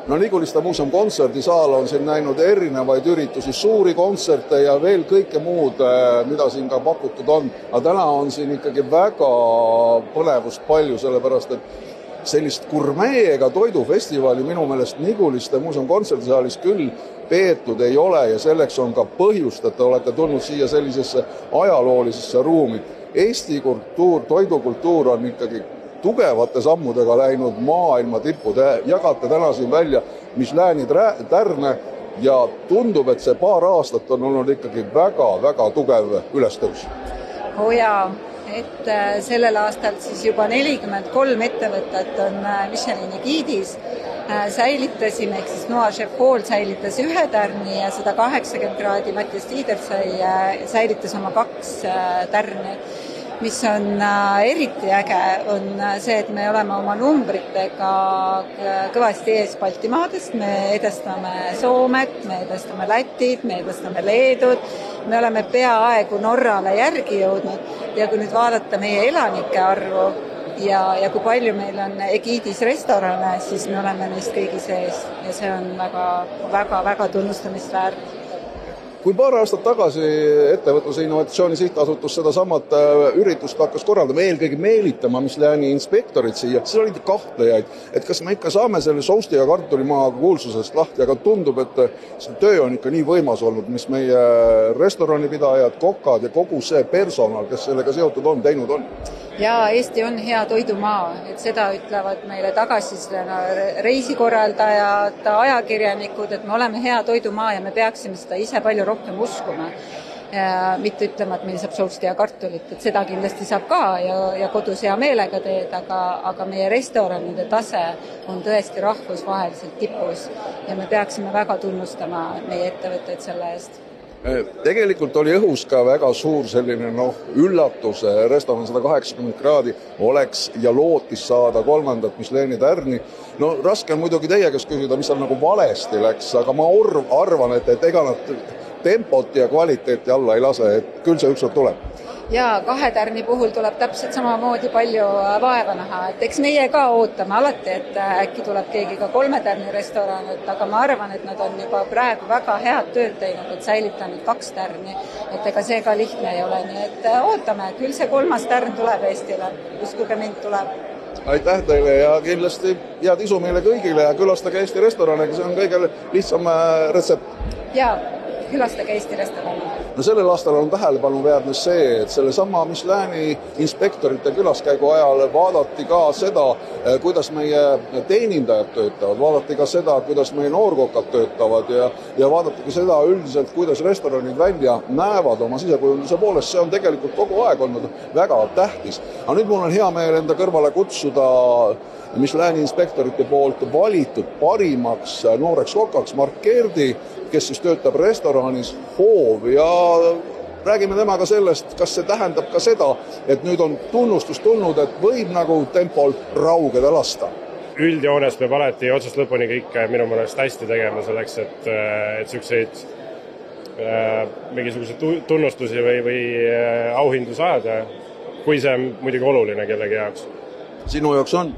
No Niguliste muuseum kontserdisaal on siin näinud erinevaid üritusi, suuri kontserte ja veel kõike muud, mida siin ka pakutud on. Aga täna on siin ikkagi väga põnevust palju, sellepärast, et sellist gurmeega toidufestivali minu meelest Niguliste muuseum kontserdisaalis küll peetud ei ole ja selleks on ka põhjust, et te olete tulnud siia sellisesse ajaloolisesse ruumi. Eesti kultuur, toidukultuur on ikkagi tugevate sammudega läinud maailma tippu. Te jagate täna siin välja Michelini tärne ja tundub, et see paar aastat on olnud ikkagi väga tugev ülestõus. Jaa, et sellel aastal siis juba 43 ettevõtet on Michelini giidis. Säilitasime, ehk siis Noa Chef Hall säilitas 1 tärni ja 180 kraadi Mattias Tiider säilitas oma 2 tärni. Mis on eriti äge, on see, et me oleme oma numbritega kõvasti ees Baltimaadest. Me edestame Soomet, me edestame Lätit, me edestame Leedut. Me oleme peaaegu Norrale järgi jõudnud ja kui nüüd vaadata meie elanike arvu ja kui palju meil on egiidis restorane, siis me oleme neist kõigi sees ja see on väga tunnustamist väärt. Kui paar aastat tagasi ettevõtluse innovatsiooni sihtasutus seda samat üritust hakkas korraldama, eelkõige meelitama Michelini inspektorid siia, siis olid kahtlejaid, et kas me ikka saame selle sousti ja kartulimaa kuulsusest lahti, aga tundub, et see töö on ikka nii võimas olnud, mis meie restoranipidajad, kokad ja kogu see personal, kes sellega seotud on, teinud on. Ja Eesti on hea toidumaa, et seda ütlevad meile tagasi reisikorraldajad, ajakirjanikud, et me oleme hea toidumaa ja me peaksime seda ise palju rohkem uskuma. Mitte ütlema, et meil saab sousti ja kartulit, et seda kindlasti saab ka ja kodus hea meelega teed, aga meie restoranide tase on tõesti rahvusvaheliselt tipus ja me peaksime väga tunnustama meie ettevõtteid selle eest. Tegelikult oli õhus ka väga suur selline üllatus, restoran 180 kraadi oleks ja lootis saada 3. Michelini tärni. Raske on muidugi teie käest küsida, mis seal nagu valesti läks, aga ma arvan, et ega nad tempot ja kvaliteeti alla ei lase, et küll see ükskord tuleb. Ja 2 tärni puhul tuleb täpselt samamoodi palju vaeva näha, et eks meie ka ootame alati, et äkki tuleb keegi ka 3 tärni restoran, aga ma arvan, et nad on juba praegu väga head tööd teinud, et säilitanud 2 tärni, et ega see ka lihtne ei ole, nii et ootame, küll see 3. tärn tuleb Eestile, uskuge mind tuleb. Aitäh teile ja kindlasti head isu meile kõigile ja külastage Eesti restorane, see on kõige lihtsam retsept. Ja külastage Eesti restorani. Sellel aastal on tähelepanuväärne see, et selle sama Michelini inspektorite külaskäigu ajal vaadati ka seda, kuidas meie teenindajad töötavad, vaadati ka seda, kuidas meie noorkokad töötavad ja vaadati ka seda üldiselt, kuidas restoranid välja näevad oma sisekujunduse poolest. See on tegelikult kogu aeg olnud väga tähtis. Aga nüüd mul on hea meel enda kõrvale kutsuda Michelini inspektorite poolt valitud parimaks nooreks kokaks Mark Kerdi, kes siis töötab restoranis Hoov ja räägime temaga sellest, kas see tähendab ka seda, et nüüd on tunnustus tulnud, et võib nagu tempolt raugeda lasta. Üldjoones peab alati otsast lõpuni kõik minu mõnest hästi tegema selleks, et selliseid mingisuguseid tunnustusi või auhindu saada, kui see on muidugi oluline kellegi jaoks. Sinu jaoks on?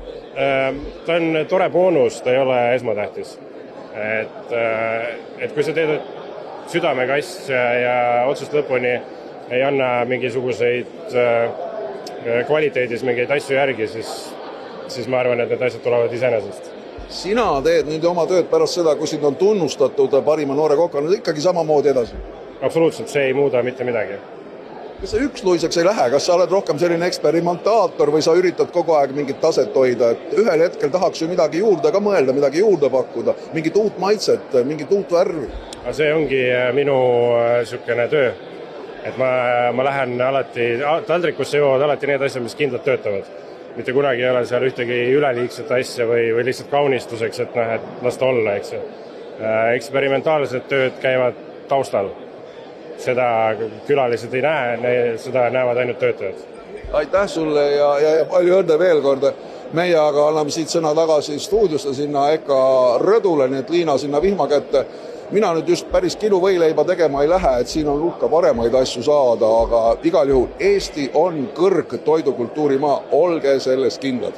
Ta on tore boonus, ta ei ole esmatähtis. Et kui sa teed südamega asja ja otsast lõpuni ei anna mingisuguseid kvaliteedis mingeid asju järgi, siis ma arvan, et need asjad tulevad iseenesest. Sina teed nüüd oma tööd pärast seda, kui sind on tunnustatud parima noore kokana, ikkagi samamoodi edasi? Absoluutselt, see ei muuda mitte midagi. Kas sa üksluiseks ei lähe? Kas sa oled rohkem selline eksperimentaator või sa üritad kogu aeg mingit taset hoida? Et ühel hetkel tahaks ju midagi juurde ka mõelda, midagi juurde pakkuda, mingit uut maitset, mingit uut värvi? See ongi minu sükene töö. Et ma lähen alati, taldrikusse jõuavad alati need asjad, mis kindlalt töötavad. Mitte kunagi ei ole seal ühtegi üleliigset asja või lihtsalt kaunistuseks, et lasta olla, eks. Eksperimentaalsed tööd käivad taustal. Seda külalised ei näe, seda näevad ainult töötajad. Aitäh sulle ja palju õnne veel kord. Meie aga anname siit sõna tagasi stuudiosse sinna Eka rõdule, nii et Liina sinna vihma kätte. Mina nüüd just päris kiluvõileiba tegema ei lähe, et siin on hulka paremaid asju saada, aga igal juhul Eesti on kõrg toidukultuurimaa, olge selles kindlad.